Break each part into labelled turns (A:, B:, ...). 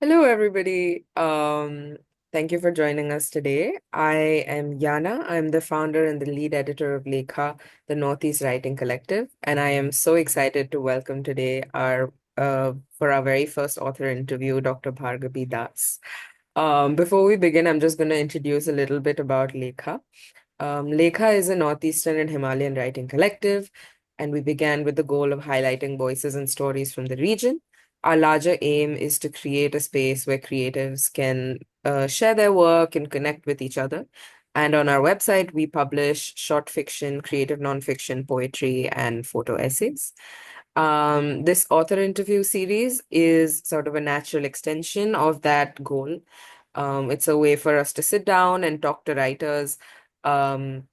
A: Hello, everybody. Thank you for joining us today. I am Yana. I'm the founder and the lead editor of Lekha, the Northeast Writing Collective, and I am so excited to welcome today our for our very first author interview, Dr. Bhargabi Das. Before we begin, I'm just going to introduce a little bit about Lekha. Lekha is a Northeastern and Himalayan writing collective, and we began with the goal of highlighting voices and stories from the region. Our larger aim is to create a space where creatives can share their work and connect with each other. And on our website, we publish short fiction, creative nonfiction, poetry, and photo essays. This author interview series is sort of a natural extension of that goal. It's a way for us to sit down and talk to writers um,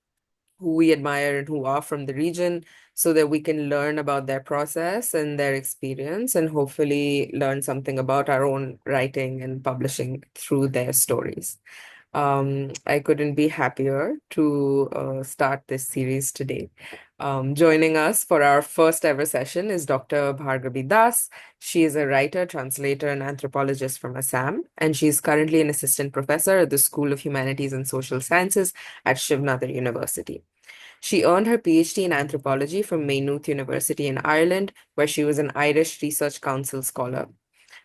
A: who we admire and who are from the region so that we can learn about their process and their experience and hopefully learn something about our own writing and publishing through their stories. I couldn't be happier to start this series today. Joining us for our first ever session is Dr. Bhargabi Das. She is a writer, translator, and anthropologist from Assam, and she is currently an assistant professor at the School of Humanities and Social Sciences at Shivnatha University. She earned her PhD in anthropology from Maynooth University in Ireland, where she was an Irish Research Council scholar.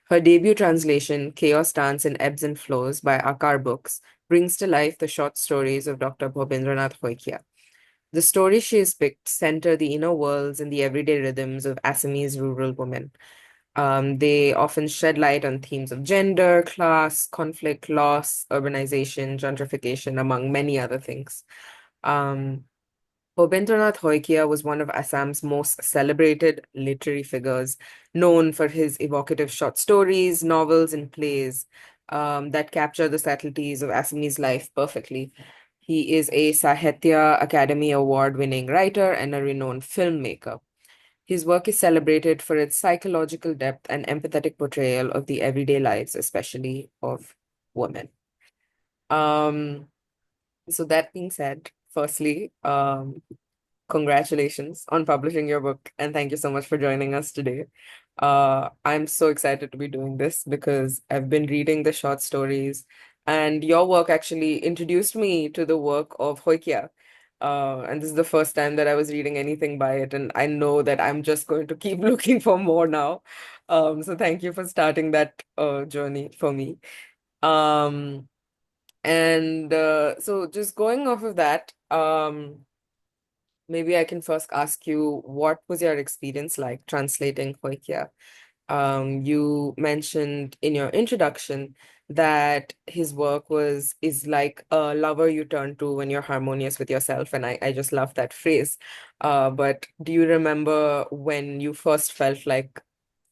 A: Her debut translation, Chaos Dance in Ebbs and Flows by Akar Books, brings to life the short stories of Dr. Bobindranath Hoikia. The stories she has picked center the inner worlds and the everyday rhythms of Assamese rural women. They often shed light on themes of gender, class, conflict, loss, urbanization, gentrification, among many other things. Um, Bobindranath Hoikia was one of Assam's most celebrated literary figures, known for his evocative short stories, novels, and plays that capture the subtleties of Assamese life perfectly. He is a Sahitya Academy Award-winning writer and a renowned filmmaker. His work is celebrated for its psychological depth and empathetic portrayal of the everyday lives, especially of women. Um, so that being said, firstly, congratulations on publishing your book, and thank you so much for joining us today. I'm so excited to be doing this because I've been reading the short stories, and your work actually introduced me to the work of Hoikia. And this is the first time that I was reading anything by it, and I know that I'm just going to keep looking for more now. So thank you for starting that journey for me. Um, and so just going off of that, maybe I can first ask you, what was your experience like translating Hoikia? You mentioned in your introduction that his work is like a lover you turn to when you're harmonious with yourself, and I just love that phrase. But do you remember when you first felt like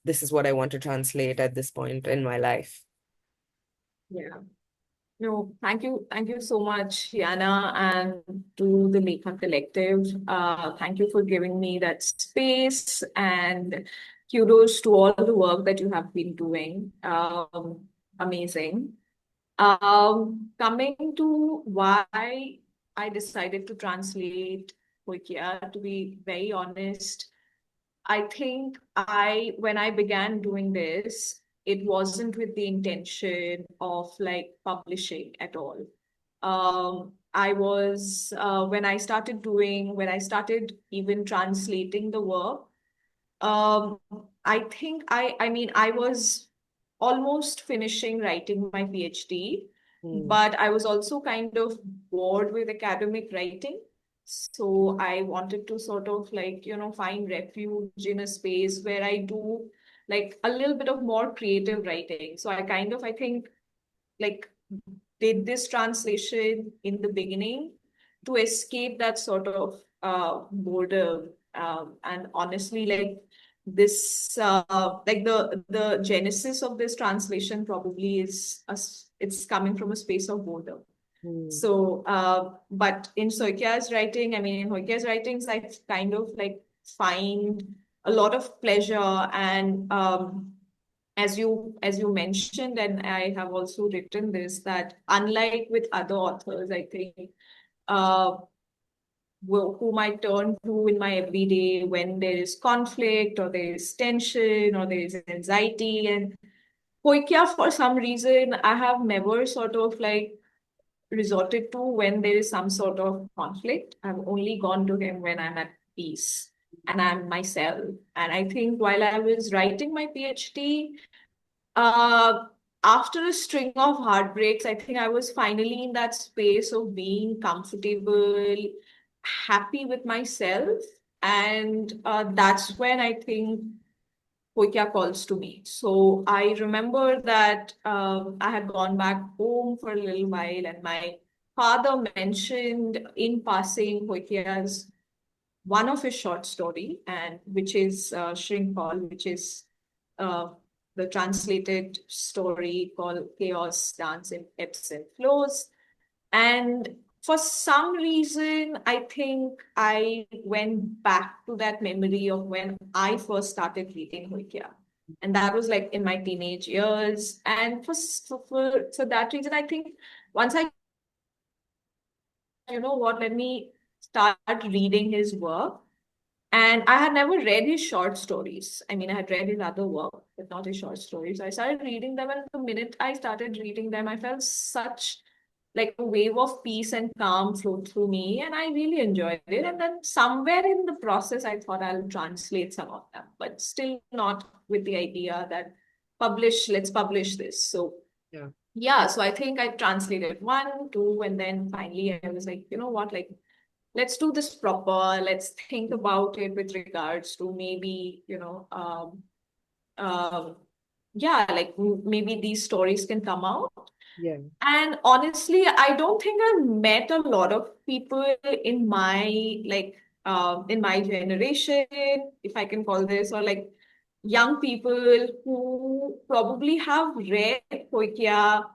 A: this is what I want to translate at this point in my life?
B: Yeah. No, thank you so much, Yana, and to the Lekha Collective. Thank you for giving me that space, and kudos to all the work that you have been doing. Amazing. Coming to why I decided to translate Wikia, to be very honest, I think when I began doing this, it wasn't with the intention of like publishing at all. When I started even translating the work, um, I was almost finishing writing my PhD,
A: Hmm.
B: but I was also kind of bored with academic writing. So I wanted to sort of like, find refuge in a space where I do like a little bit of more creative writing. So I think, like did this translation in the beginning to escape that sort of boredom. And honestly, like the genesis of this translation probably it's coming from a space of boredom.
A: Hmm.
B: So, but in Soikia's writing, I mean, in Hoikia's writings, I kind of like find a lot of pleasure and as you mentioned, and I have also written this, that unlike with other authors, I think uh, whom I turn to in my everyday when there is conflict or there is tension or there is anxiety, and Saikia, for some reason, I have never sort of like resorted to when there is some sort of conflict. I've only gone to him when I'm at peace and I'm myself. And I think while I was writing my PhD, uh, after a string of heartbreaks, I think I was finally in that space of being comfortable, happy with myself. And that's when I think Saikia calls to me. So I remember that I had gone back home for a little while, and my father mentioned in passing Saikia's one of his short story, and which is Shrink Hall, which is uh, the translated story called Chaos Dance in Ebbs and Flows. And for some reason, I think I went back to that memory of when I first started reading Hoikia. And that was like in my teenage years. And for that reason, I think once I, you know what, let me start reading his work. And I had never read his short stories. I mean, I had read his other work, but not his short stories. I started reading them, and the minute I started reading them, I felt such like a wave of peace and calm flowed through me, and I really enjoyed it. And then somewhere in the process, I thought I'll translate some of them, but still not with the idea that let's publish this. So
A: Yeah.
B: yeah, so I think I translated one, two, and then finally I was like, you know what, like let's do this proper. Let's think about it with regards to maybe, um, yeah, like maybe these stories can come out.
A: Yeah.
B: And honestly, I don't think I've met a lot of people in my in my generation, if I can call this, or like young people who probably have read Poikia,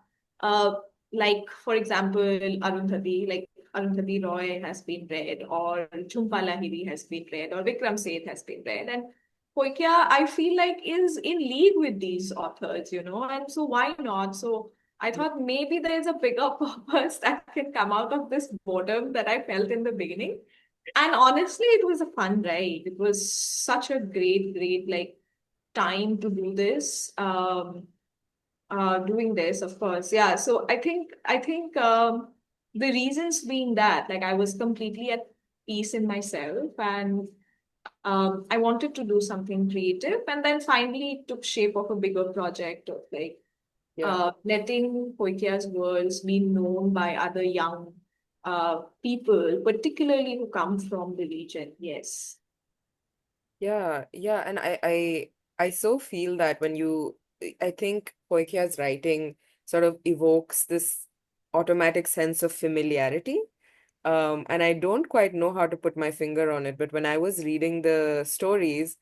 B: uh, like for example, Arundhati, like Arundhati Roy has been read, or Jhumpa Lahiri has been read, or Vikram Seth has been read, and Poikia, I feel like is in league with these authors, and so why not? So I thought maybe there's a bigger purpose that can come out of this boredom that I felt in the beginning. And honestly, it was a fun ride. It was such a great, like time to do this. Doing this, of course. Yeah. So I think the reasons being that, like, I was completely at peace in myself, and I wanted to do something creative. And then finally it took shape of a bigger project of like
A: Yeah.
B: letting Koikia's words be known by other young people, particularly who come from the region. Yes.
A: Yeah, yeah, and I so feel that when I think Poikia's writing sort of evokes this automatic sense of familiarity. And I don't quite know how to put my finger on it, but when I was reading the stories,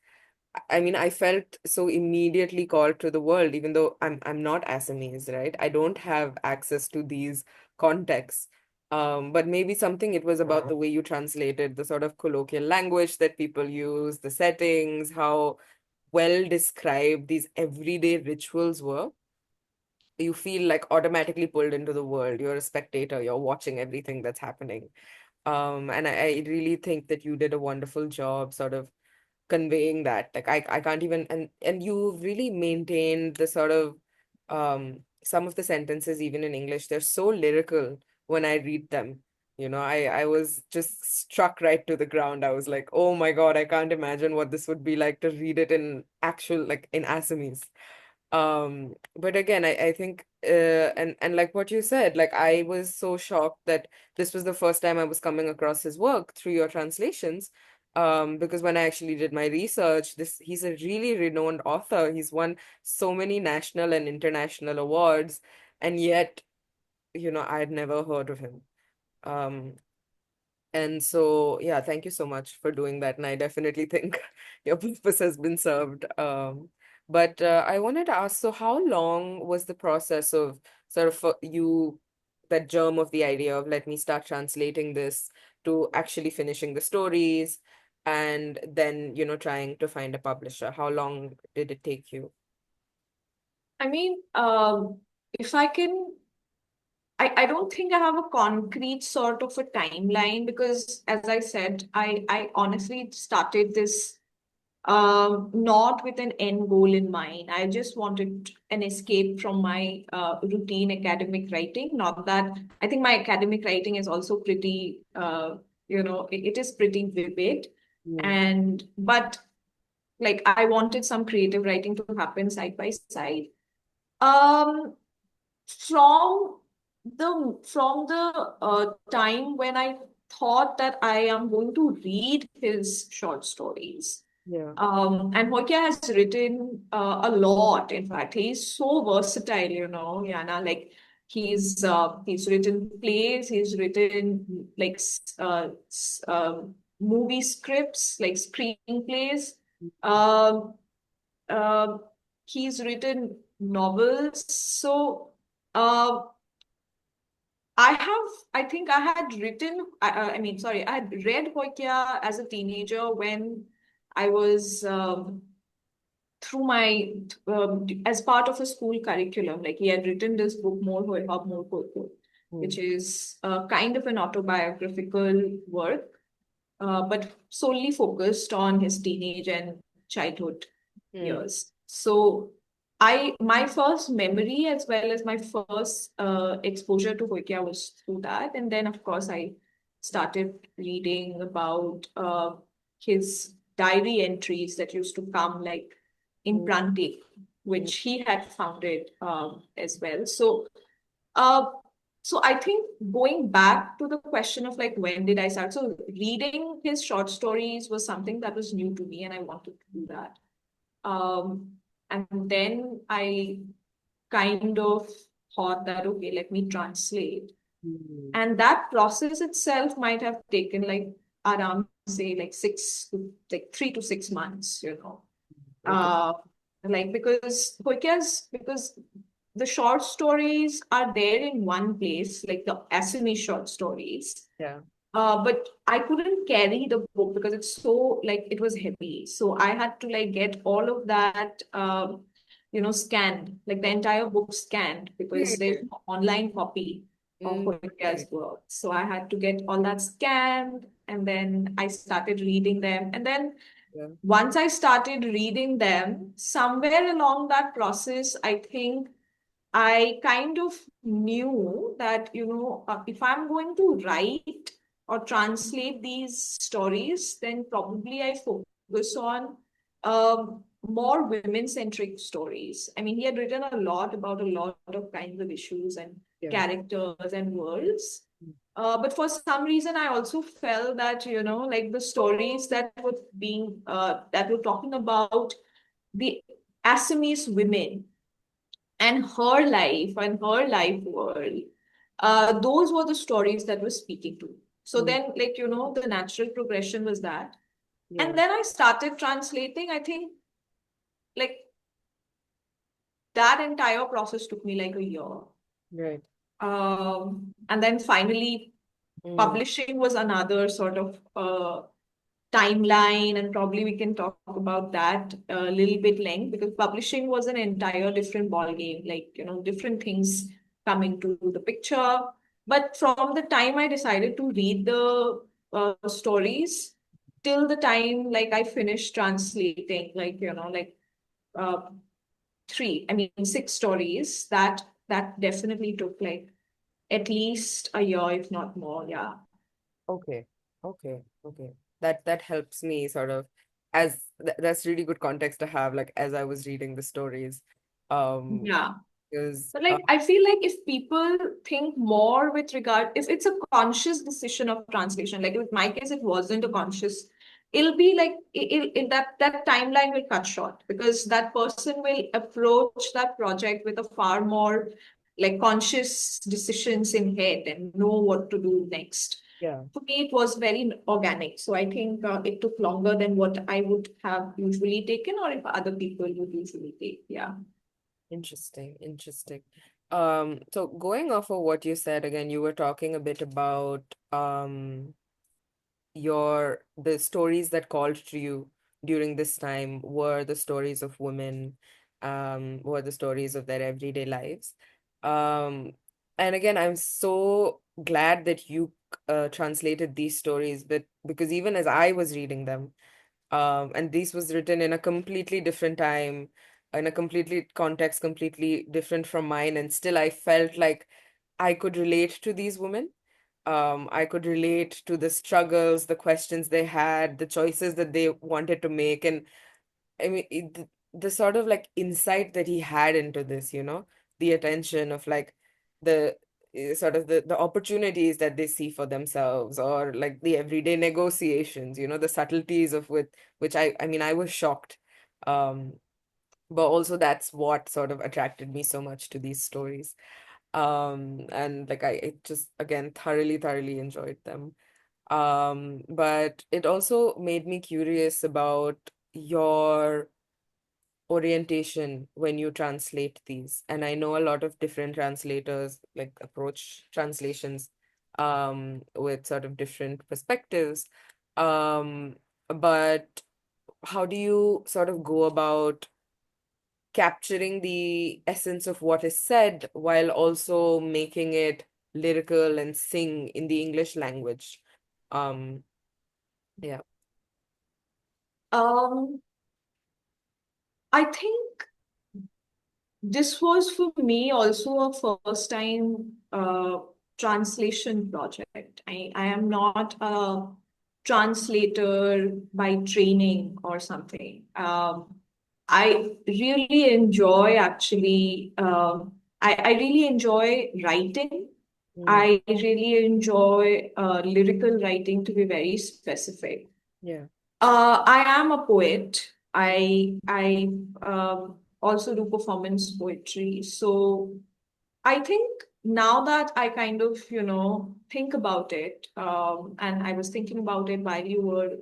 A: I mean, I felt so immediately called to the world, even though I'm not Assamese, right? I don't have access to these contexts. But maybe something it was about the way you translated the sort of colloquial language that people use, the settings, how well described these everyday rituals were. You feel like automatically pulled into the world. You're a spectator, you're watching everything that's happening. And I really think that you did a wonderful job sort of conveying that. Like I can't even and you really maintained the sort of some of the sentences even in English, they're so lyrical when I read them. I was just struck right to the ground. I was like, oh my God, I can't imagine what this would be like to read it in actual like in Assamese. But again, I think and like what you said, like I was so shocked that this was the first time I was coming across his work through your translations. Because when I actually did my research, this he's a really renowned author. He's won so many national and international awards, and yet, I had never heard of him. Um, and so, yeah, thank you so much for doing that. And I definitely think your purpose has been served. But I wanted to ask, so how long was the process of sort of that germ of the idea of let me start translating this to actually finishing the stories and then, trying to find a publisher? How long did it take you?
B: I mean, if I can, I don't think I have a concrete sort of a timeline because, as I said, I honestly started this not with an end goal in mind. I just wanted an escape from my routine academic writing. Not that I think my academic writing is also pretty, it is pretty vivid.
A: Mm.
B: And, but like I wanted some creative writing to happen side by side. Um, from the time when I thought that I am going to read his short stories.
A: Yeah.
B: And Hokia has written a lot. In fact, he's so versatile, Yana. Like he's written plays, he's written like movie scripts, like screenplays. Um, uh, he's written novels. So uh, I think I had written, I mean, sorry, I had read Hokia as a teenager when I was through my, as part of a school curriculum. Like he had written this book, More Hoi Hop, More Koi Koi,
A: Mm.
B: which is kind of an autobiographical work, but solely focused on his teenage and childhood
A: Mm.
B: years. So my first memory as well as my first exposure to Hoikya was through that. And then of course I started reading about his diary entries that used to come like in
A: Mm.
B: Prantik,
A: Mm.
B: which he had founded as well. Uh, so I think going back to the question of like when did I start? So reading his short stories was something that was new to me, and I wanted to do that. Um, and then I kind of thought that, okay, let me translate.
A: Mm.
B: And that process itself might have taken like around, say, like 3 to 6 months,
A: Okay.
B: Uh, like because the short stories are there in one place, like the Assamese short stories.
A: Yeah.
B: But I couldn't carry the book because it's so like it was heavy. So I had to like get all of that, scanned, like the entire book scanned because there's
A: Mm.
B: no online copy of
A: Mm.
B: Hoyka's work. So I had to get all that scanned, and then I started reading them. And then
A: Yeah.
B: once I started reading them, somewhere along that process, I think I kind of knew that, if I'm going to write or translate these stories, then probably I focus on more women-centric stories. I mean, he had written a lot about a lot of kinds of issues and
A: Yeah.
B: characters and worlds. But for some reason, I also felt that, like the stories that were talking about the Assamese women and her life world, those were the stories that were speaking to. So
A: Mm.
B: then, like, the natural progression was that.
A: Yeah.
B: And then I started translating. I think, like, that entire process took me like a year.
A: Right.
B: And then finally,
A: Mm.
B: publishing was another sort of timeline, and probably we can talk about that a little bit length because publishing was an entire different ball game, like different things come into the picture. But from the time I decided to read the stories till the time like I finished translating, like uh, I mean 6 stories, that definitely took like at least a year if not more. Yeah.
A: Okay. Okay. Okay. That helps me sort of as that's really good context to have like as I was reading the stories. Um
B: Yeah.
A: because
B: But like I feel like if people think more with regard, if it's a conscious decision of translation, like in my case, it wasn't a conscious, it'll be like that timeline will cut short because that person will approach that project with a far more like conscious decisions in head and know what to do next.
A: yeah,
B: For me, it was very organic. So I think it took longer than what I would have usually taken or if other people would usually take. Yeah.
A: interesting, interesting. So going off of what you said again, you were talking a bit about the stories that called to you during this time were the stories of women, were the stories of their everyday lives. Um, and again, I'm so glad that you translated these stories, but because even as I was reading them, And this was written in a completely different time, in a completely context, completely different from mine. And still, I felt like I could relate to these women. I could relate to the struggles, the questions they had, the choices that they wanted to make. And I mean, the sort of like insight that he had into this, the attention of like the sort of the opportunities that they see for themselves, or like the everyday negotiations, the subtleties of with which I mean, I was shocked. Um, but also that's what sort of attracted me so much to these stories. And like I just again thoroughly enjoyed them. But it also made me curious about your orientation when you translate these. And I know a lot of different translators like approach translations with sort of different perspectives. Um, but how do you sort of go about capturing the essence of what is said while also making it lyrical and sing in the English language? Um, yeah.
B: Um, I think this was for me also a first time translation project. I am not a translator by training or something. I really enjoy actually, I really enjoy writing.
A: Mm,
B: I really enjoy lyrical writing to be very specific.
A: yeah.
B: I am a poet. I also do performance poetry. So I think now that I kind of, think about it, and I was thinking about it while you were,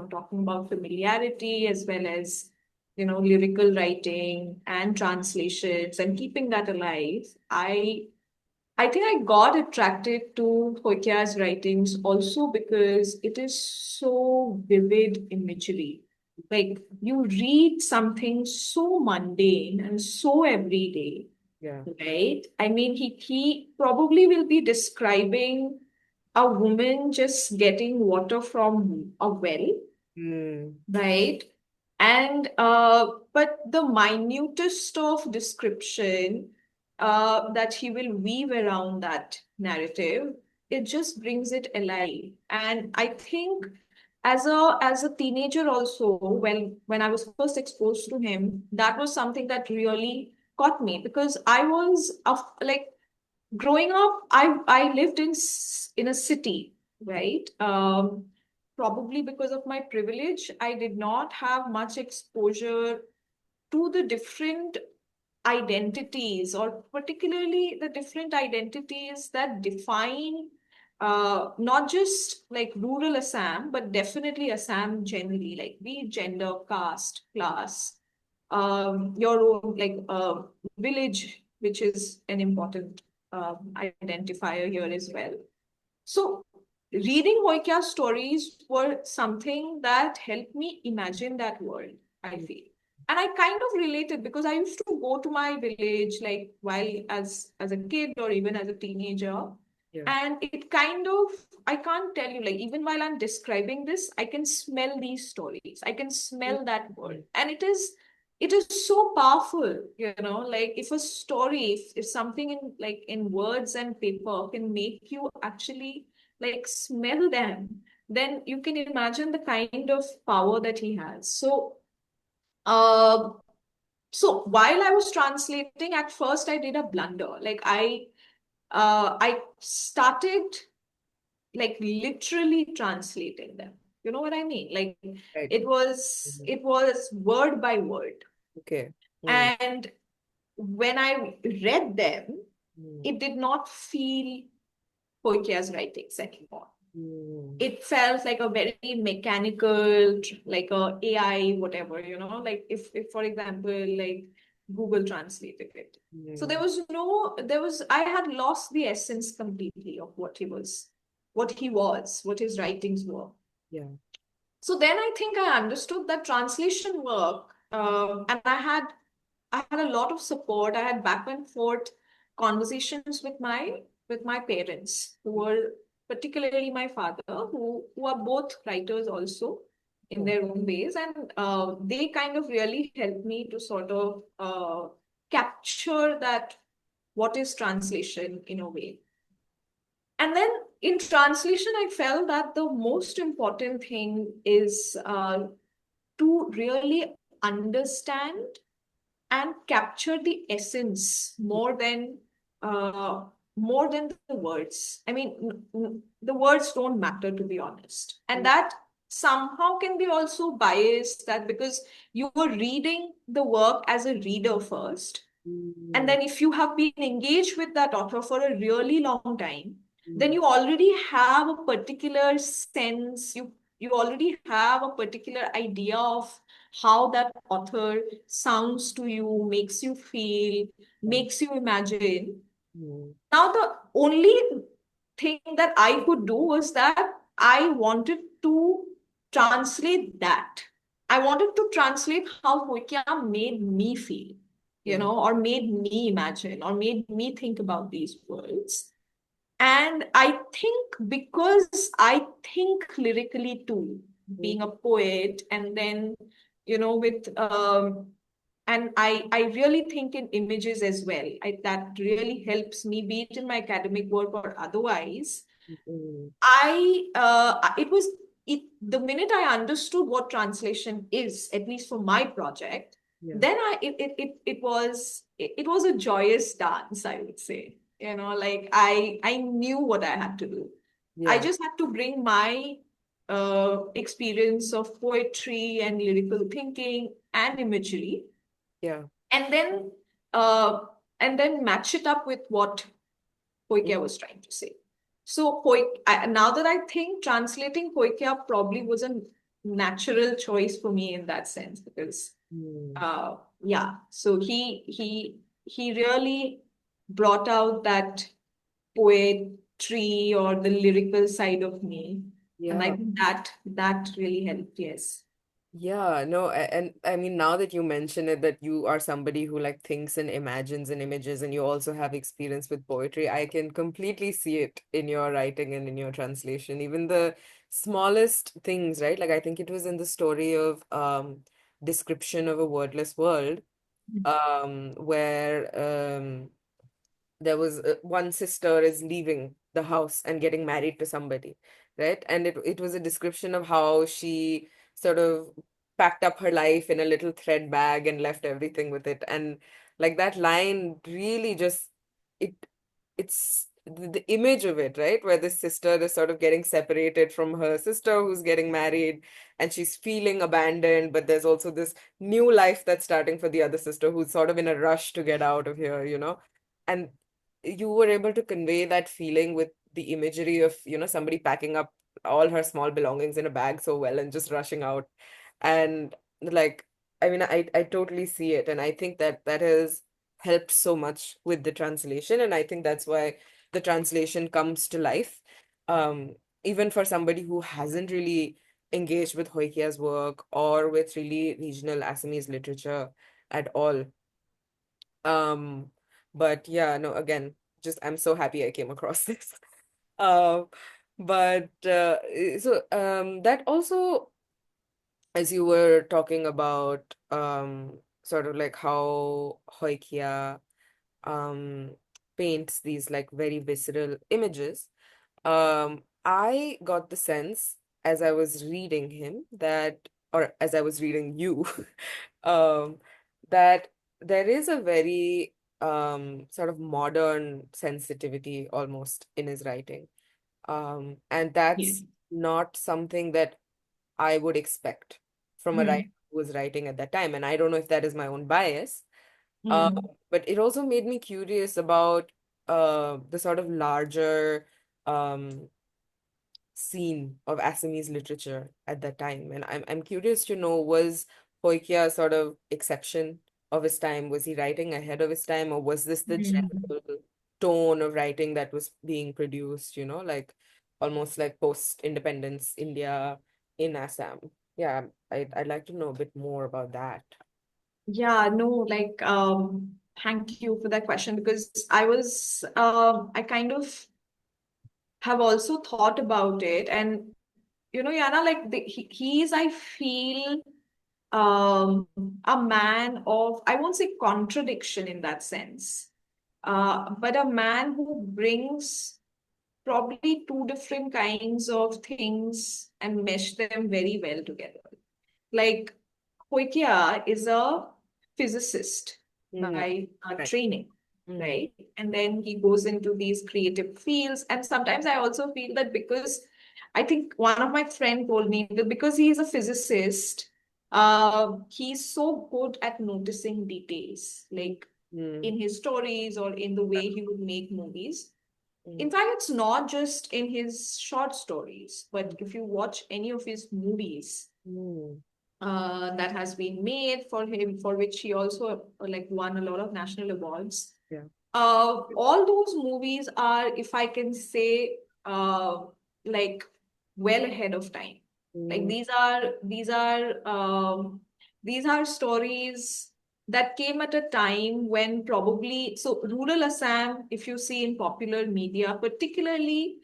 B: talking about familiarity as well as, lyrical writing and translations and keeping that alive. I think I got attracted to Hokia's writings also because it is so vivid imagery. Like you read something so mundane and so everyday,
A: Yeah.
B: right? I mean, he probably will be describing a woman just getting water from a well,
A: Mm,
B: right? And but the minutest of description that he will weave around that narrative, it just brings it alive. And I think as a teenager also, when I was first exposed to him, that was something that really caught me because I was like growing up, I lived in a city, right? Probably because of my privilege, I did not have much exposure to the different identities, or particularly the different identities that define not just like rural Assam, but definitely Assam generally, like be it gender, caste, class, your own like village, which is an important identifier here as well. So, reading Hoikia's stories were something that helped me imagine that world, I
A: mm,
B: feel. And I kind of related because I used to go to my village like while as a kid or even as a teenager.
A: yeah.
B: And it kind of, I can't tell you, like even while I'm describing this, I can smell these stories. I can
A: Mm,
B: smell that world.
A: mm,
B: And it is so powerful, like if a story, if something in like in words and paper can make you actually like smell them, then you can imagine the kind of power that he has. Uh, so while I was translating, at first I did a blunder. Like I started like literally translating them. You know what I mean? Like
A: right.
B: it was
A: Mhm.
B: it was word by word.
A: Okay. Mm,
B: And when I read them,
A: mm,
B: it did not feel Koikia's writings anymore.
A: mm,
B: It felt like a very mechanical, like a AI, whatever, like if for example, like Google translated it. So
A: mm,
B: I had lost the essence completely of what his writings were.
A: yeah.
B: So then I think I understood that translation work, and I had a lot of support. I had back and forth conversations with my parents, who were particularly my father, who are both writers also. in their own ways, and they kind of really helped me to sort of capture that what is translation in a way. And then in translation, I felt that the most important thing is to really understand and capture the essence uh, more than the words. I mean, the words don't matter, to be honest, and that somehow can be also biased, that because you were reading the work as a reader first, and
A: Mm,
B: then if you have been engaged with that author for a really long time, then
A: mm,
B: you already have a particular sense, you already have a particular idea of how that author sounds to you, makes you feel, makes you imagine.
A: mm,
B: Now, the only thing that I could do was that I wanted to translate that. I wanted to translate how Hoikya made me feel,
A: mm,
B: or made me imagine, or made me think about these words. And I think because I think lyrically too,
A: mm,
B: being a poet, and then, with and I really think in images as well. That really helps me, be it in my academic work or otherwise.
A: mm.
B: It was the minute I understood what translation is, at least for my project,
A: Yeah,
B: then it was a joyous dance, I would say. Like I knew what I had to do. I
A: yeah,
B: just had to bring my experience of poetry and lyrical thinking and imagery,
A: yeah.
B: and then uh, match it up with what
A: Mm,
B: Hoikya was trying to say. So now that I think, translating Hoikya probably was a natural choice for me in that sense, because
A: mm.
B: yeah, so he really brought out that poetry or the lyrical side of me, and I
A: Yeah.
B: think that really helped. Yes.
A: Yeah, no, and I mean, now that you mention it, that you are somebody who like thinks and imagines in images, and you also have experience with poetry, I can completely see it in your writing and in your translation. Even the smallest things, right? Like I think it was in the story of Description of a Wordless World, where there was one sister is leaving the house and getting married to somebody, right? And it was a description of how she sort of packed up her life in a little thread bag and left everything with it. And like that line really just it it's the image of it, right? Where this sister is sort of getting separated from her sister who's getting married, and she's feeling abandoned, but there's also this new life that's starting for the other sister who's sort of in a rush to get out of here, you know? And you were able to convey that feeling with the imagery of, somebody packing up all her small belongings in a bag so well and just rushing out. And like, I mean, I totally see it. And I think that that has helped so much with the translation. And I think that's why the translation comes to life. Um, Even for somebody who hasn't really engaged with Hoikia's work or with really regional Assamese literature at all. Um, but yeah, no, again, just I'm so happy I came across this. Um, but that also, as you were talking about, sort of like how Hoikia um paints these like very visceral images. I got the sense as I was reading him that, or as I was reading you, um, that there is a very sort of modern sensitivity almost in his writing. And
B: Yeah.
A: that's not something that I would expect from a writer
B: Mm.
A: who was writing at that time. And I don't know if that is my own bias, uh,
B: Mm.
A: but it also made me curious about the sort of larger um, scene of Assamese literature at that time. And I'm curious to know, was Hoikia sort of exception of his time? Was he writing ahead of his time, or was this the
B: Mm.
A: general tone of writing that was being produced, like almost like post-independence India in Assam? Yeah, I'd like to know a bit more about that.
B: Yeah, no, like, thank you for that question, because I kind of have also thought about it. And Yana, like he's, I feel, a man of, I won't say contradiction in that sense, but a man who brings probably two different kinds of things and mesh them very well together. Like Hoikia is a physicist
A: Mm,
B: by
A: right.
B: training,
A: Mm,
B: right? And then he goes into these creative fields. And sometimes I also feel that because I think one of my friend told me that because he is a physicist, he's so good at noticing details, like
A: mm,
B: in his stories or in the way he would make movies.
A: mm,
B: In fact, it's not just in his short stories, but
A: mm,
B: if you watch any of his movies,
A: mm.
B: that has been made for him, for which he also like won a lot of national awards.
A: Yeah.
B: All those movies are, if I can say, like well ahead of time. Like
A: Mm,
B: these are stories that came at a time when probably, so rural Assam, if you see in popular media, particularly,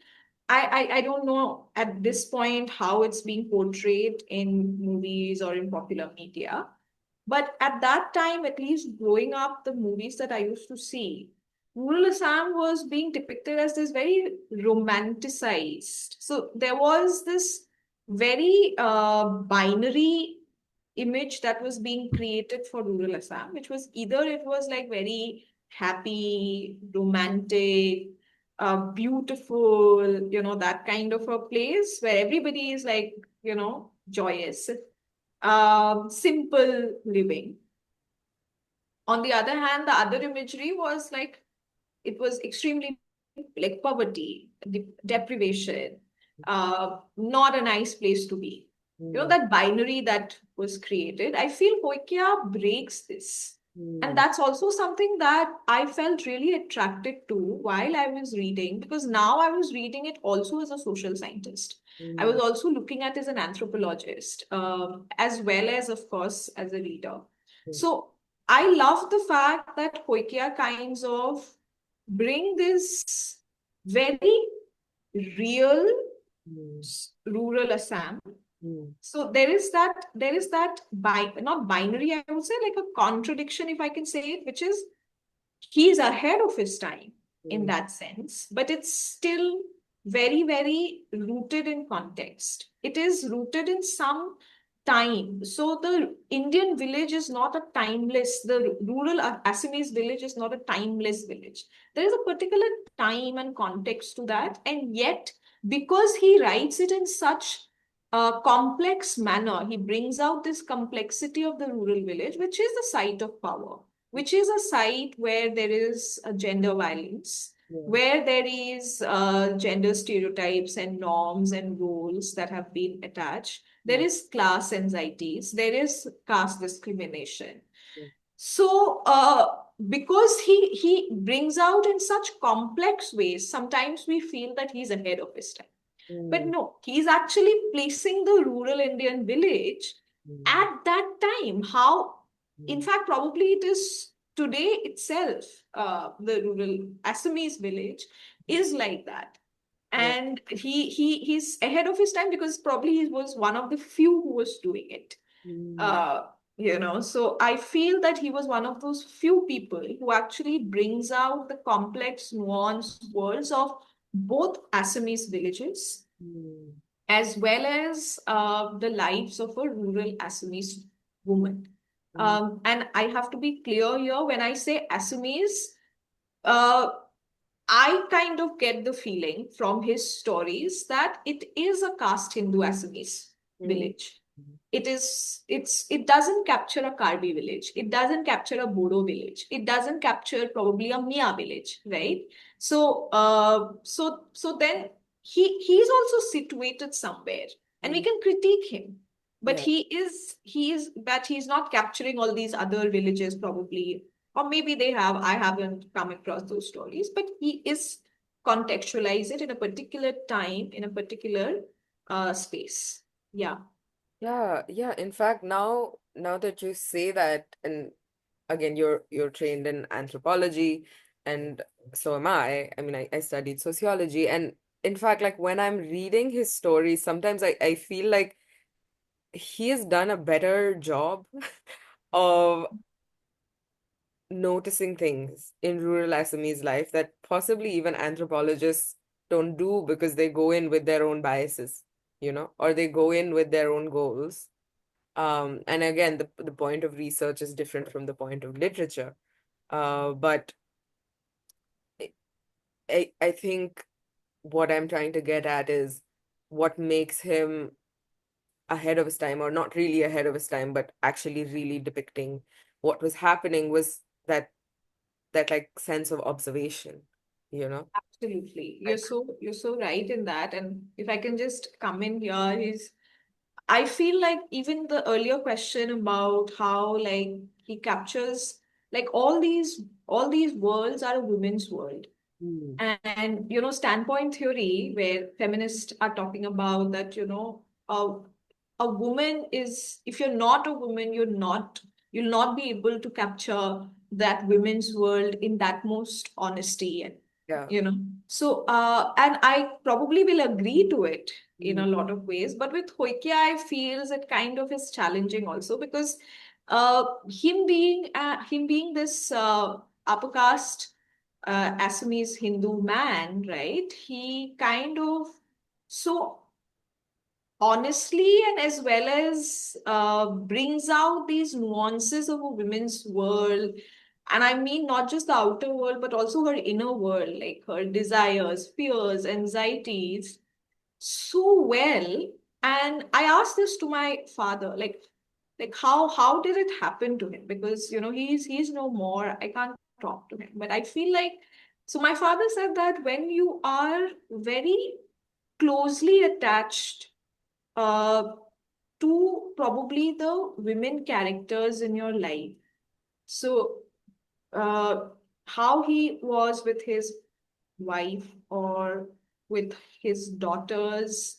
B: I don't know at this point how it's being portrayed in movies or in popular media. But at that time, at least growing up, the movies that I used to see, rural Assam was being depicted as this very romanticized. So there was this very binary image that was being created for rural Assam, which was either it was like very happy, romantic, beautiful, that kind of a place where everybody is like, joyous, simple living. On the other hand, the other imagery was like it was extremely like poverty, deprivation, not a nice place to be.
A: mm,
B: That binary that was created. I feel Hoikia breaks this. And
A: mm,
B: that's also something that I felt really attracted to while I was reading, because now I was reading it also as a social scientist. I was
A: mm,
B: also looking at it as an anthropologist, as well as, of course, as a reader.
A: mm,
B: So I love the fact that Hoikia kinds of bring this very real
A: mm,
B: rural Assam.
A: mm,
B: So there is that not binary, I would say, like a contradiction, if I can say it, which is he's ahead of his time in
A: mm,
B: that sense, but it's still very, very rooted in context. It is rooted in some time. So the Indian village is not a timeless, the rural Assamese village is not a timeless village. There is a particular time and context to that. And yet, because he writes it in such a complex manner, he brings out this complexity of the rural village, which is the site of power, which is a site where there is gender violence,
A: yeah.
B: where there is gender stereotypes and norms and roles that have been attached. There
A: Mm,
B: is class anxieties, there is caste discrimination.
A: mm,
B: So, because he brings out in such complex ways, sometimes we feel that he's ahead of his time. But
A: mm,
B: no, he's actually placing the rural Indian village
A: mm,
B: at that time. How, in
A: mm,
B: fact, probably it is today itself, the rural Assamese village is like that.
A: yeah.
B: And he's ahead of his time because probably he was one of the few who was doing it.
A: Mm,
B: Uh, so I feel that he was one of those few people who actually brings out the complex, nuanced worlds of both Assamese villages
A: mm,
B: as well as the lives of a rural Assamese woman.
A: mm,
B: And I have to be clear here when I say Assamese, uh, I kind of get the feeling from his stories that it is a caste Hindu Assamese
A: mm,
B: village. It doesn't capture a Karbi village. It doesn't capture a Bodo village. It doesn't capture probably a Mia village, right? So so then he's also situated somewhere, and we
A: mm,
B: can critique him. But
A: yeah.
B: he's not capturing all these other villages probably, or maybe they have. I haven't come across those stories, but he is contextualize it in a particular time, in a particular space. Yeah.
A: Yeah, yeah. In fact, now that you say that, and again, you're trained in anthropology, and so am I. I mean, I studied sociology, and in fact, like when I'm reading his stories, sometimes I feel like he has done a better job of noticing things in rural Assamese life that possibly even anthropologists don't do because they go in with their own biases, or they go in with their own goals. And again, the point of research is different from the point of literature. But I, I think what I'm trying to get at is what makes him ahead of his time, or not really ahead of his time, but actually really depicting what was happening was that like sense of observation, you know?
B: Absolutely.
A: Like,
B: You're so right in that. And if I can just come in here, is I feel like even the earlier question about how like he captures like all these worlds are a women's world.
A: mm,
B: And standpoint theory where feminists are talking about that, a woman is, if you're not a woman, you'll not be able to capture that women's world in that most honesty. And
A: yeah.
B: you know so and I probably will agree to it in
A: Mm,
B: a lot of ways, but with Hoikia I feels it kind of is challenging also, because him being this upper caste Assamese Hindu man, right? He kind of so honestly and as well as brings out these nuances of a women's world. And I mean, not just the outer world, but also her inner world, like her desires, fears, anxieties, so well. And I asked this to my father, like how did it happen to him? Because he's no more. I can't talk to him, but I feel like, so my father said that when you are very closely attached uh, to probably the women characters in your life. So, uh, how he was with his wife or with his daughters.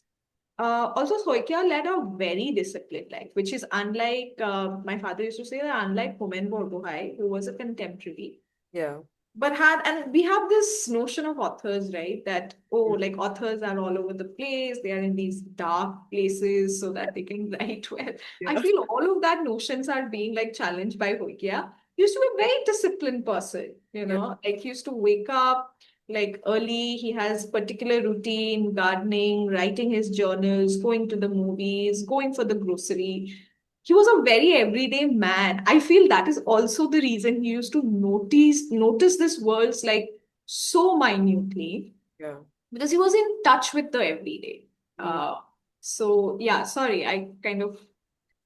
B: Also, Soikia led a very disciplined life, which is unlike, my father used to say that unlike Homen Borgohain, who was a contemporary,
A: yeah.
B: but had, and we have this notion of authors, right, that oh, like authors are all over the place, they are in these dark places so that they can write well. I
A: Yeah.
B: feel all of that notions are being like challenged by Hoikia. He used to be a very disciplined person,
A: Yeah.
B: like he used to wake up like early, he has particular routine, gardening, writing his journals, going to the movies, going for the grocery. He was a very everyday man. I feel that is also the reason he used to notice this world's like so minutely,
A: Yeah.
B: because he was in touch with the everyday.
A: Mm.
B: So yeah, sorry, I kind of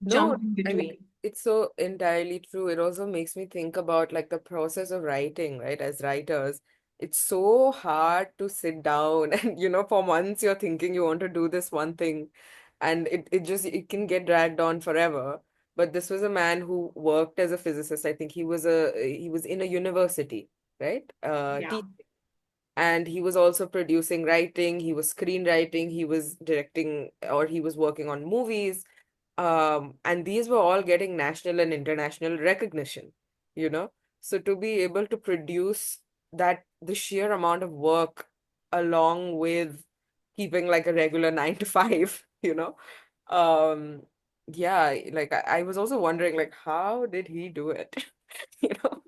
A: No,
B: jumped in
A: I mean,
B: between.
A: it's so entirely true. It also makes me think about like the process of writing, right? As writers, it's so hard to sit down and, for months you're thinking you want to do this one thing, and it can get dragged on forever. But this was a man who worked as a physicist. I think he was in a university, right?
B: Yeah,
A: And he was also producing writing, he was screenwriting, he was directing, or he was working on movies. And these were all getting national and international recognition, you know so to be able to produce that, the sheer amount of work, along with keeping like a regular 9 to 5, um yeah, like I was also wondering, like, how did he do it? you know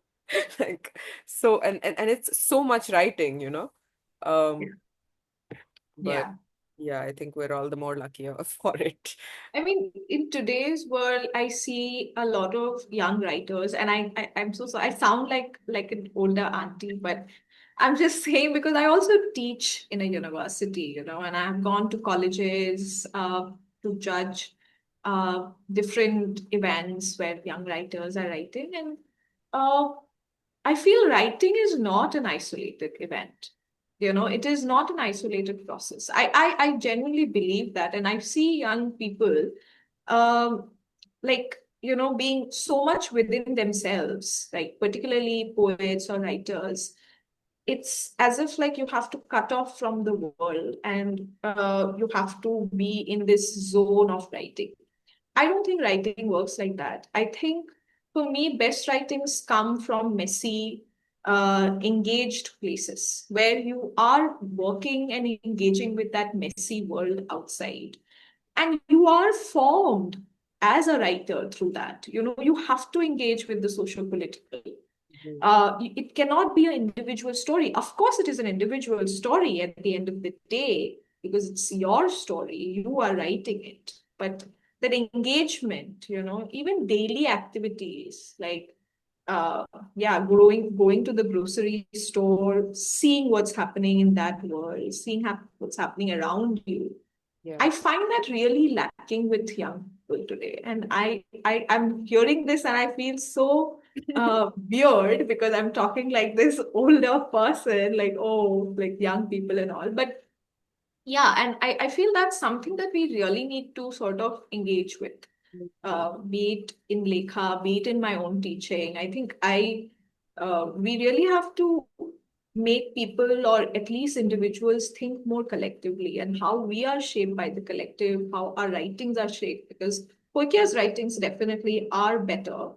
A: like, so, and it's so much writing,
B: yeah,
A: um, but
B: yeah.
A: yeah, I think we're all the more luckier for it.
B: I mean, in today's world, I see a lot of young writers, and I'm so sorry. I sound like an older auntie, but I'm just saying because I also teach in a university, and I've gone to colleges to judge different events where young writers are writing, and uh, I feel writing is not an isolated event. It is not an isolated process. I genuinely believe that. And I see young people, um, like, being so much within themselves, like particularly poets or writers. It's as if like you have to cut off from the world and you have to be in this zone of writing. I don't think writing works like that. I think for me, best writings come from messy. engaged places where you are working and engaging with that messy world outside. And you are formed as a writer through that. You have to engage with the social political.
A: Mhm.
B: It cannot be an individual story. Of course, it is an individual story at the end of the day because it's your story. You are writing it. But that engagement, even daily activities like yeah, going to the grocery store, seeing what's happening in that world, seeing what's happening around you.
A: Yeah.
B: I find that really lacking with young people today. And I'm hearing this and I feel so weird because I'm talking like this older person, like, oh, like young people and all. But yeah, and I feel that's something that we really need to sort of engage with, be it in Lekha, be it in my own teaching. I think we really have to make people or at least individuals think more collectively and how we are shaped by the collective, how our writings are shaped, because Koikia's writings definitely are better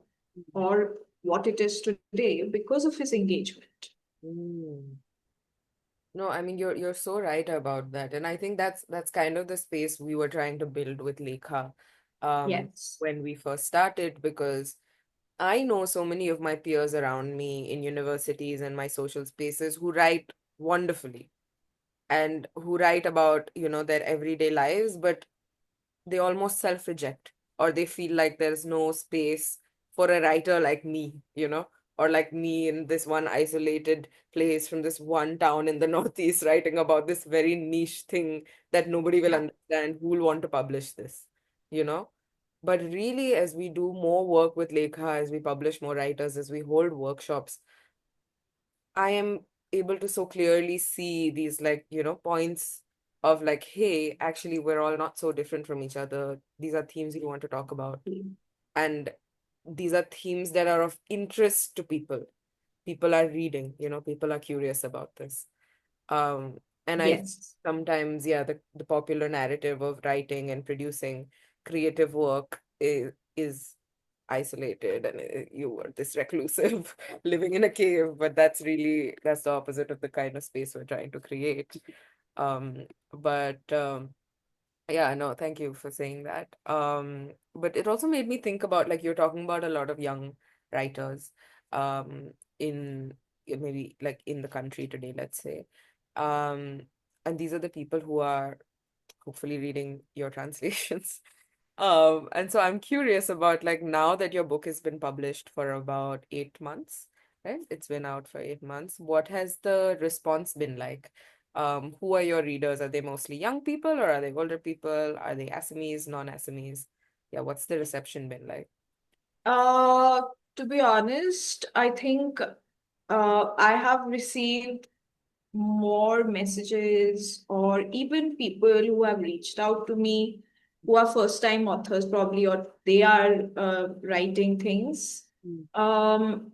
B: or what it is today because of his engagement.
A: Mm. No, I mean you're so right about that. And I think that's kind of the space we were trying to build with Lekha
B: Yes.
A: when we first started, because I know so many of my peers around me in universities and my social spaces who write wonderfully and who write about, their everyday lives, but they almost self-reject, or they feel like there's no space for a writer like me, or like me in this one isolated place from this one town in the Northeast writing about this very niche thing that nobody will
B: Yeah.
A: understand. Who will want to publish this, you know? But really, as we do more work with Lekha, as we publish more writers, as we hold workshops, I am able to so clearly see these, like, points of like, hey, actually, we're all not so different from each other. These are themes we want to talk about. And these are themes that are of interest to people. People are reading, people are curious about this. And I
B: Yes.
A: sometimes, yeah, the popular narrative of writing and producing creative work is isolated, and you are this reclusive living in a cave, but that's the opposite of the kind of space we're trying to create. But yeah, no, thank you for saying that. But it also made me think about, like, you're talking about a lot of young writers, in maybe like in the country today, let's say. Um, and these are the people who are hopefully reading your translations. And so I'm curious about, like, now that your book has been published for about 8 months, right? It's been out for 8 months. What has the response been like? Who are your readers? Are they mostly young people, or are they older people? Are they Assamese, non-Assamese? Yeah, what's the reception been like?
B: Uh, to be honest, I think I have received more messages or even people who have reached out to me who are first time authors probably, or they are writing things
A: Mm,
B: um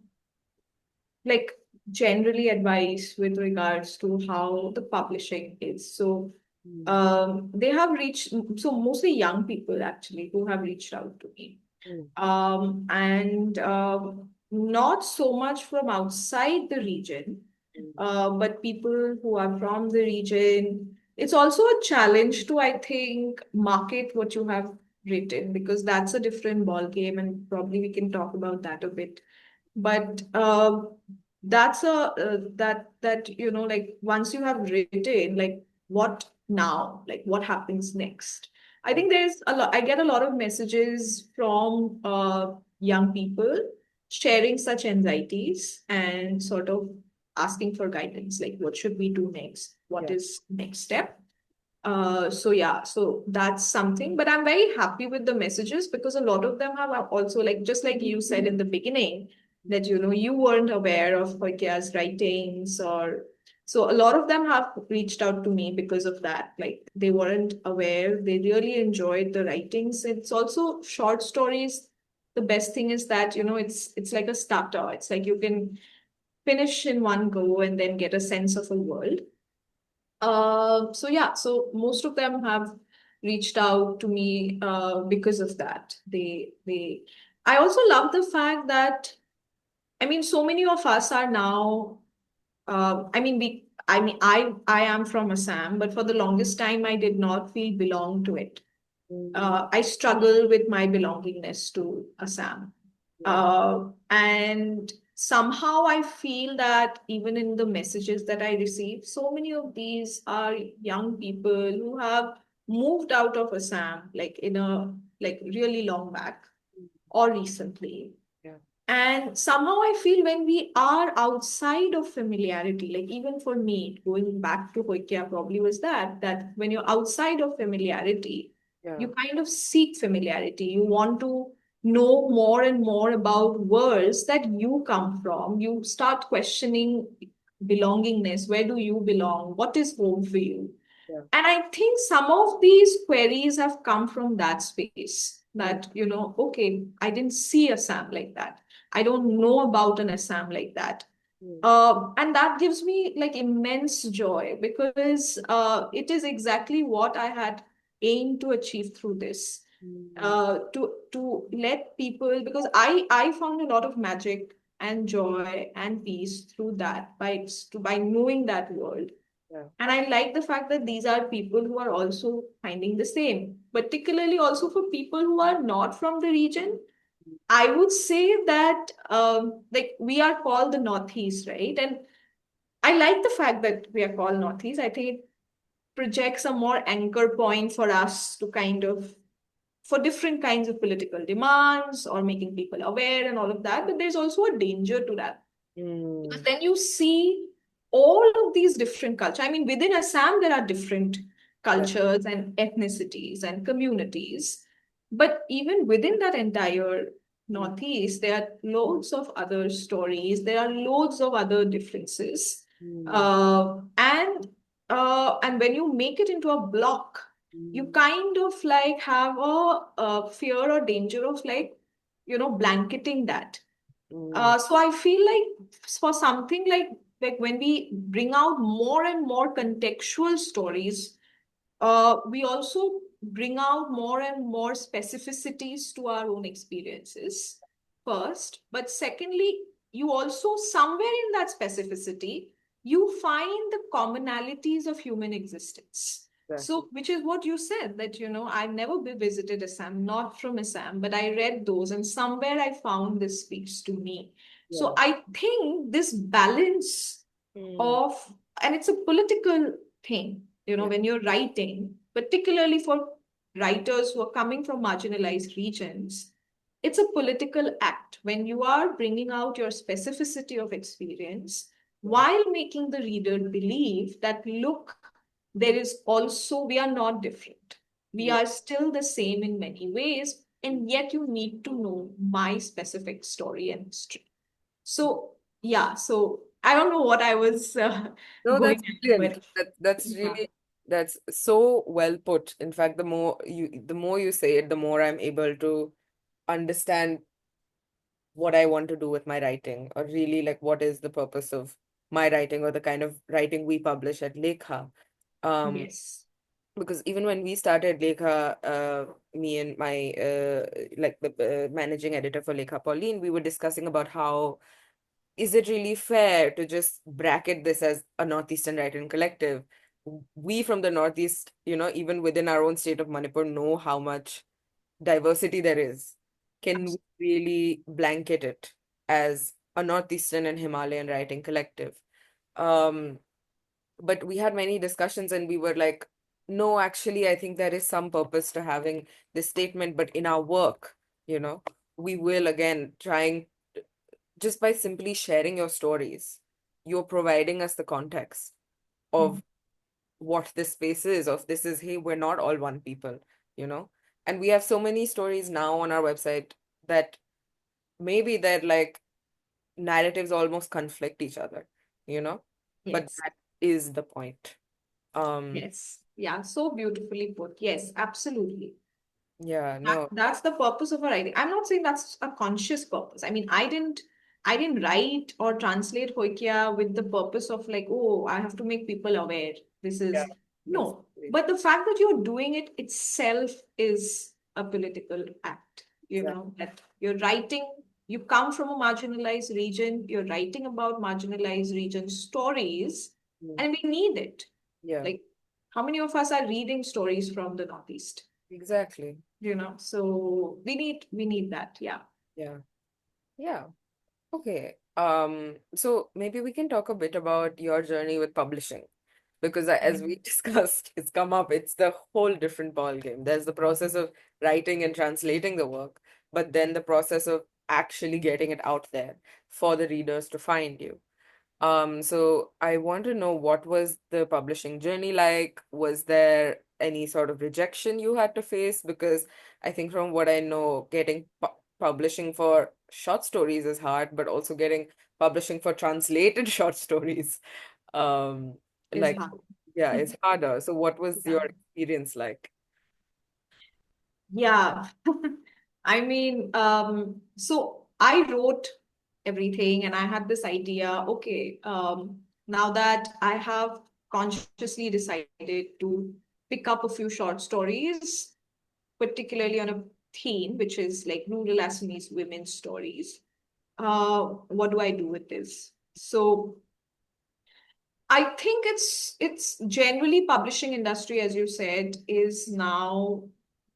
B: like generally advice with regards to how the publishing is. So
A: mm,
B: they have reached, so mostly young people actually who have reached out to me,
A: mm,
B: and not so much from outside the region,
A: mm,
B: but people who are from the region. It's also a challenge to, I think, market what you have written because that's a different ball game, and probably we can talk about that a bit. But that's a that like once you have written, like what now, like what happens next. I
A: right.
B: think there's a lot, I get a lot of messages from young people sharing such anxieties and sort of asking for guidance, like what should we do next, what
A: Yeah.
B: is next step. So yeah, so that's something. But I'm very happy with the messages because a lot of them have also, like just like you said in the beginning, that you weren't aware of Hoikia's writings, or so a lot of them have reached out to me because of that. Like they weren't aware, they really enjoyed the writings. It's also short stories. The best thing is that it's like a starter. It's like you can finish in one go and then get a sense of a world. So yeah, so most of them have reached out to me because of that. I also love the fact that I mean, so many of us are now, I am from Assam, but for the longest time, I did not feel belong to it.
A: Mm,
B: I struggle with my belongingness to Assam.
A: yeah.
B: And somehow I feel that even in the messages that I receive, so many of these are young people who have moved out of Assam, like in a like really long back
A: Mm,
B: or recently.
A: yeah.
B: And somehow I feel when we are outside of familiarity, like even for me, going back to Hoikia probably was that when you're outside of familiarity,
A: Yeah.
B: you kind of seek familiarity. You want to know more and more about worlds that you come from. You start questioning belongingness. Where do you belong? What is home for you?
A: Yeah.
B: And I think some of these queries have come from that space
A: Mm,
B: that, okay, I didn't see Assam like that. I don't know about an Assam like that.
A: mm,
B: And that gives me like immense joy because it is exactly what I had aimed to achieve through this.
A: mm,
B: To let people, because I found a lot of magic and joy and peace through that by knowing that world.
A: yeah.
B: And I like the fact that these are people who are also finding the same, particularly also for people who are not from the region. I would say that like we are called the Northeast, right? And I like the fact that we are called Northeast. I think it projects a more anchor point for us to kind of for different kinds of political demands or making people aware and all of that. But there's also a danger to that because
A: Mm,
B: then you see all of these different cultures. I mean, within Assam, there are different
A: yeah.
B: cultures and ethnicities and communities. But even within that entire
A: Mm,
B: Northeast, there are loads of other stories. There are loads of other differences.
A: mm,
B: And when you make it into a block, you
A: mm,
B: kind of like have a fear or danger of like, blanketing that.
A: mm,
B: So I feel like for something like when we bring out more and more contextual stories, we also bring out more and more specificities to our own experiences first. But secondly, you also somewhere in that specificity, you find the commonalities of human existence.
A: exactly.
B: So, which is what you said that, I've never visited Assam, not from Assam, but I read those and somewhere I found this speaks to me. So
A: Yeah.
B: I think this balance
A: Mm,
B: of, and it's a political thing,
A: yeah.
B: when you're writing, particularly for writers who are coming from marginalized regions, it's a political act when you are bringing out your specificity of experience
A: Yeah.
B: while making the reader believe that, look, there is also, we are not different. We
A: Yeah.
B: are still the same in many ways, and yet you need to know my specific story and history. So, yeah, so I don't know what I was
A: No,
B: going
A: that's
B: at,
A: brilliant.
B: but
A: That's
B: yeah.
A: really that's so well put. In fact, the more you say it, the more I'm able to understand what I want to do with my writing, or really like what is the purpose of my writing or the kind of writing we publish at Lekha. Um,
B: Yes.
A: because even when we started Lekha, me and my like the managing editor for Lekha, Pauline, we were discussing about how is it really fair to just bracket this as a Northeastern Writing Collective? We from the Northeast, even within our own state of Manipur, know how much diversity there is. Can we really blanket it as a Northeastern and Himalayan writing collective? Um, but we had many discussions and we were like, no, actually, I think there is some purpose to having this statement, but in our work, you know, we will again trying just by simply sharing your stories, you're providing us the context
B: Mm.
A: of what this space is, of this is, hey, we're not all one people, you know? And we have so many stories now on our website that maybe that like narratives almost conflict each other, you know? But
B: Yes.
A: that is the point. Um,
B: Yes. Yeah. So beautifully put. Yes, absolutely.
A: yeah,
B: That,
A: no,
B: that's the purpose of a writing. I'm not saying that's a conscious purpose. I mean, I didn't write or translate Hoikia with the purpose of like, oh, I have to make people aware. This
A: yeah,
B: is
A: that's
B: no.
A: great.
B: But the fact that you're doing it itself is a political act,
A: Exactly.
B: that you're writing. you come from a marginalized region, you're writing about marginalized region stories,
A: Mm.
B: and we need it.
A: Yeah,
B: Like, how many of us are reading stories from the Northeast?
A: exactly.
B: So we need that. Yeah.
A: Yeah. Yeah. Okay. So maybe we can talk a bit about your journey with publishing. Because as we discussed, it's come up, it's the whole different ball game. There's the process of writing and translating the work, but then the process of actually getting it out there for the readers to find you. So I want to know, what was the publishing journey like? Was there any sort of rejection you had to face? Because I think from what I know, getting publishing for short stories is hard, but also getting publishing for translated short stories, um,
B: Is
A: like,
B: hard.
A: yeah, it's harder. So what was your
B: Yeah.
A: experience like?
B: Yeah. I mean, so I wrote everything and I had this idea, okay, now that I have consciously decided to pick up a few short stories, particularly on a theme, which is like rural Assamese women's stories, what do I do with this? So I think it's generally publishing industry, as you said, is now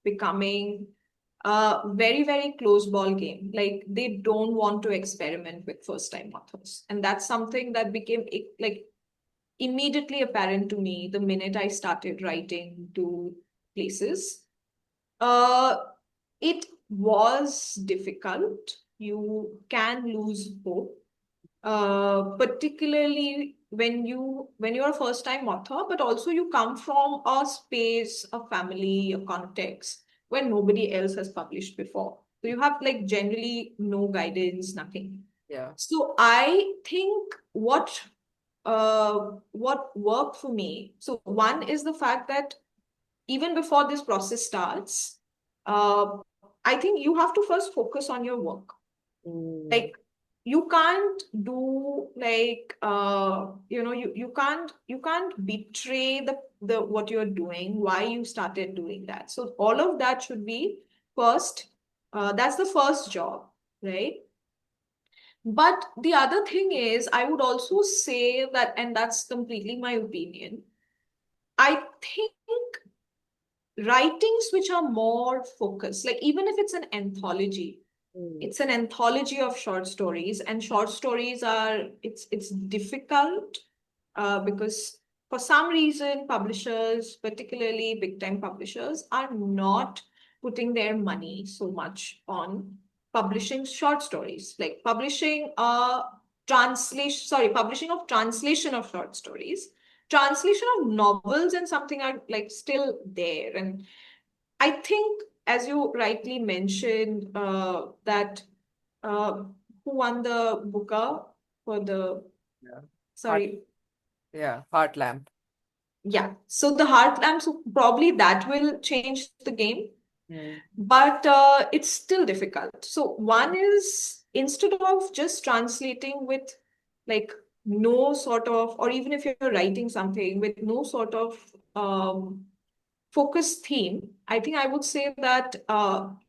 B: becoming a very, very close ball game. Like they don't want to experiment with first time authors. And that's something that became like immediately apparent to me the minute I started writing to places. Uh, it was difficult. You can lose hope, particularly when you're a first time author, but also you come from a space, a family, a context where nobody else has published before. So you have like generally no guidance, nothing.
A: Yeah.
B: So I think what worked for me. So one is the fact that even before this process starts, uh, I think you have to first focus on your work.
A: Mm,
B: Like you can't do like you can't betray the what you're doing, why you started doing that. So all of that should be first. That's the first job, right? But the other thing is, I would also say that, and that's completely my opinion, I think writings which are more focused, like even if it's an anthology,
A: mm,
B: it's an anthology of short stories, and short stories are it's difficult because for some reason publishers, particularly big time publishers, are not putting their money so much on publishing short stories, like publishing of translation of short stories. Translation of novels and something are like still there. And I think, as you rightly mentioned, that uh, who won the Booker for the,
A: yeah. Heart,
B: sorry,
A: yeah, Heart Lamp.
B: yeah. So the Heartland, so probably that will change the game,
A: Mm,
B: but it's still difficult. So one is, instead of just translating with like no sort of, or even if you're writing something with no sort of focused theme, I think I would say that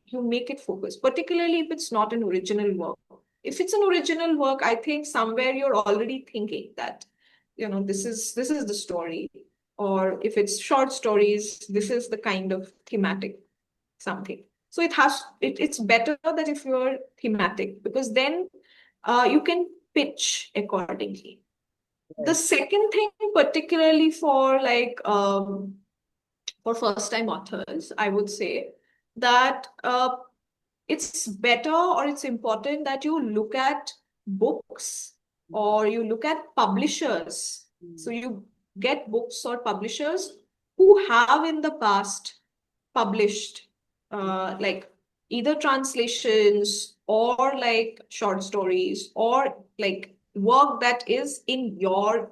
B: you make it focused, particularly if it's not an original work. If it's an original work, I think somewhere you're already thinking that, this is the story. Or if it's short stories, this is the kind of thematic something. So it's better that if you're thematic, because then you can pitch accordingly. The
A: right.
B: second thing, particularly for first time authors, I would say that it's better or it's important that you look at books or you look at publishers. So
A: Mm,
B: you get books or publishers who have in the past published like either translations or like short stories or like work that is in your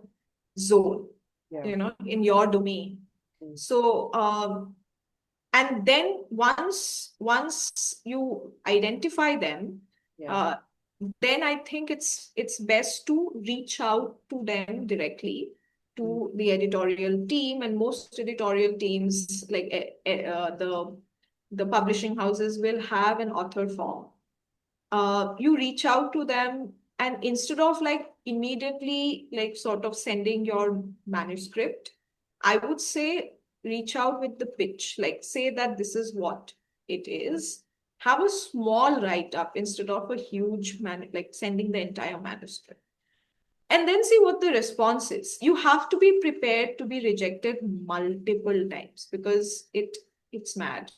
B: zone,
A: yeah.
B: in your domain.
A: Mm,
B: So and then once you identify them,
A: yeah.
B: uh, then I think it's best to reach out to them directly,
A: Mm,
B: to the editorial team. And most editorial teams, like the publishing houses, will have an author form. you reach out to them, and instead of like immediately like sort of sending your manuscript, I would say reach out with the pitch, like say that this is what it is. Have a small write up instead of a huge like sending the entire manuscript, and then see what the response is. You have to be prepared to be rejected multiple times because it's mad.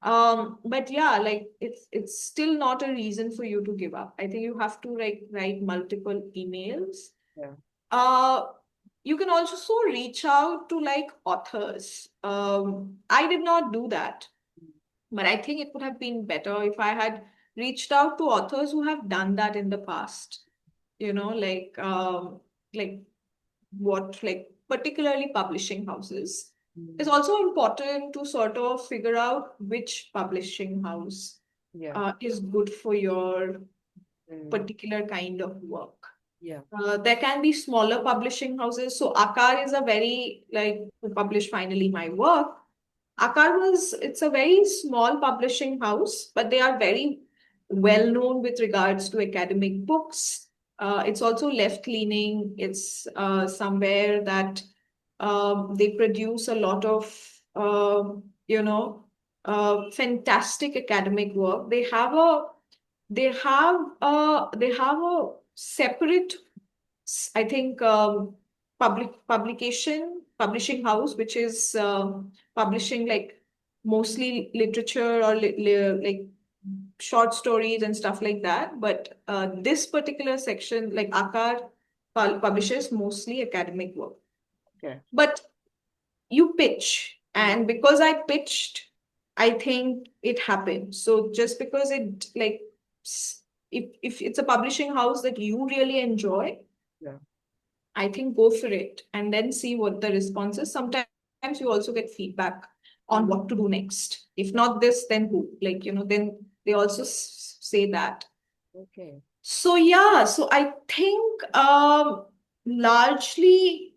B: But yeah, like it's still not a reason for you to give up. I think you have to like write multiple emails.
A: Yeah.
B: Uh, you can also reach out to like authors. I did not do that, but I think it would have been better if I had reached out to authors who have done that in the past. You know, like what like particularly publishing houses. It's
A: Mm.
B: also important to sort of figure out which publishing house
A: Yeah.
B: is good for your
A: Mm.
B: particular kind of work.
A: Yeah.
B: There can be smaller publishing houses. So Akar is a very like who published finally my work. It's a very small publishing house, but they are very well known with regards to academic books. It's also left leaning. It's somewhere that they produce a lot of you know fantastic academic work. They have a separate, I think, publishing house, which is publishing like mostly literature or like short stories and stuff like that. But this particular section, like Akar, publishes mostly academic work.
A: Okay.
B: But you pitch, and because I pitched, I think it happened. So just because it like if it's a publishing house that you really enjoy,
A: Yeah.
B: I think go for it and then see what the response is. Sometimes you also get feedback on what to do next. If not this, then who? Like, then they also say that.
A: Okay.
B: So yeah, so I think largely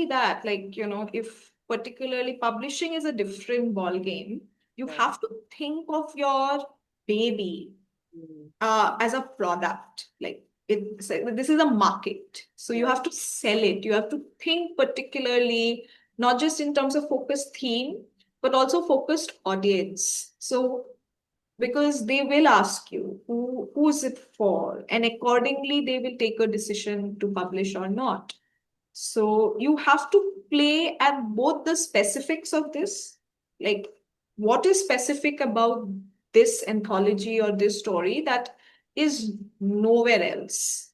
B: that, like, if particularly publishing is a different ball game, you
A: Yeah.
B: have to think of your baby
A: Mm.
B: as a product. Like this is a market. So you
A: Yeah.
B: have to sell it. You have to think particularly, not just in terms of focused theme, but also focused audience. So because they will ask you who is it for, and accordingly they will take a decision to publish or not. So you have to play at both the specifics of this, like what is specific about this anthology or this story that is nowhere else.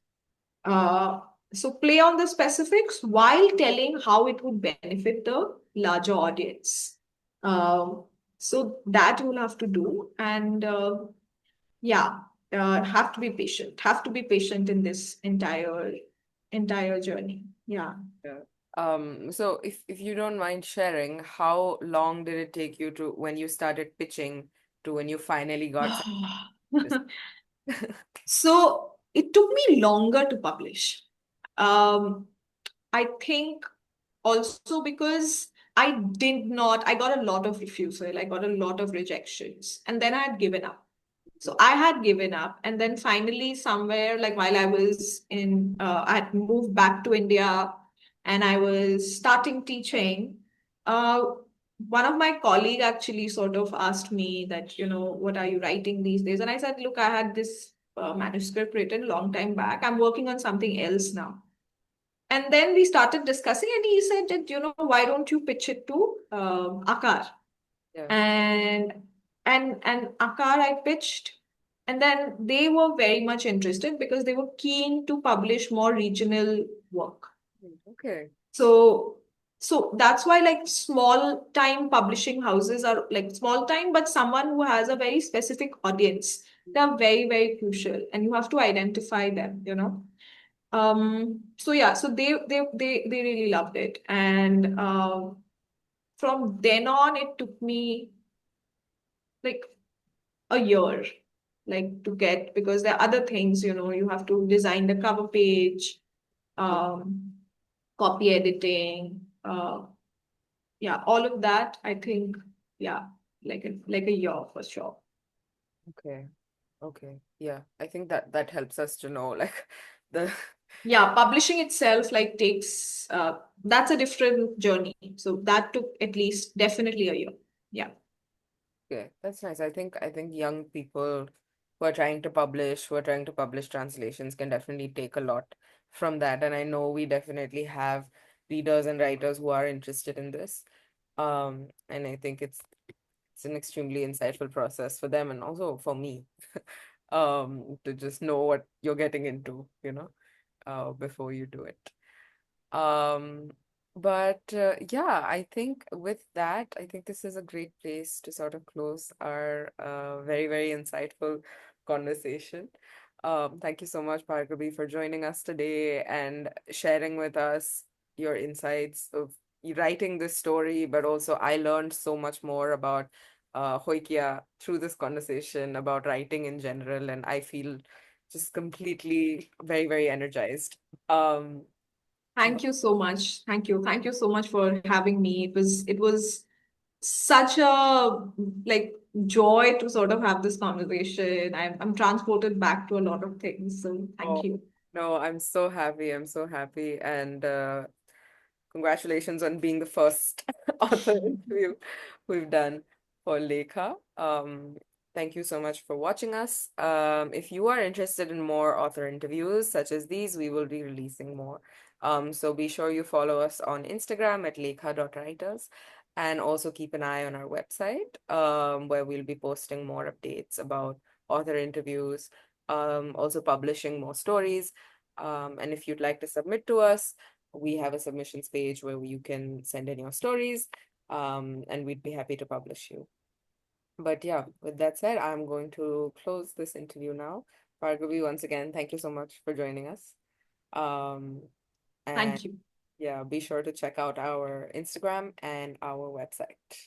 B: Uh, so play on the specifics while telling how it would benefit the larger audience. Um, so that you'll have to do, and yeah, have to be patient. Have to be patient in this entire journey. Yeah.
A: Yeah. So if you don't mind sharing, how long did it take you to when you started pitching to when you finally got success?
B: So it took me longer to publish. Um, I think also because I got a lot of refusal, I got a lot of rejections, and then I had given up. So I had given up, and then finally, somewhere like while I was I had moved back to India, and I was starting teaching. Uh, One of my colleague actually sort of asked me that, what are you writing these days? And I said, look, I had this manuscript written a long time back. I'm working on something else now. And then we started discussing, and he said that, why don't you pitch it to Akar?
A: Yeah.
B: And Akar I pitched, and then they were very much interested because they were keen to publish more regional work.
A: Okay.
B: So that's why like small time publishing houses are like small time, but someone who has a very specific audience. They're very, very crucial, and you have to identify them. So yeah, so they really loved it. And from then on, it took me like a year, like to get, because there are other things, you have to design the cover page,
A: Yeah.
B: um, copy editing, yeah, all of that, I think, yeah, like a year for sure.
A: Okay. Okay. Yeah. I think that that helps us to know like the
B: Yeah, publishing itself like takes that's a different journey. So that took at least definitely a year. Yeah.
A: Okay, that's nice. I think young people who are trying to publish, who are trying to publish translations can definitely take a lot from that. And I know we definitely have readers and writers who are interested in this. And I think it's an extremely insightful process for them and also for me, to just know what you're getting into, before you do it. Um, but yeah, I think with that, I think this is a great place to sort of close our very, very insightful conversation. Thank you so much, Bhargabi, for joining us today and sharing with us your insights of writing this story, but also I learned so much more about Hoikia through this conversation about writing in general, and I feel just completely very, very energized. Um,
B: Thank you so much. Thank you. Thank you so much for having me. It was such a like joy to sort of have this conversation. I'm transported back to a lot of things. So thank
A: Oh,
B: you.
A: no, I'm so happy. I'm so happy. And congratulations on being the first author interview we've done for Lekha. Thank you so much for watching us. If you are interested in more author interviews such as these, we will be releasing more. So be sure you follow us on Instagram at lekha.writers and also keep an eye on our website, where we'll be posting more updates about author interviews, also publishing more stories. And if you'd like to submit to us, we have a submissions page where you can send in your stories, and we'd be happy to publish you. But yeah, with that said, I'm going to close this interview now. Bhargavi, once again, thank you so much for joining us. Um, and
B: Thank you.
A: yeah, be sure to check out our Instagram and our website.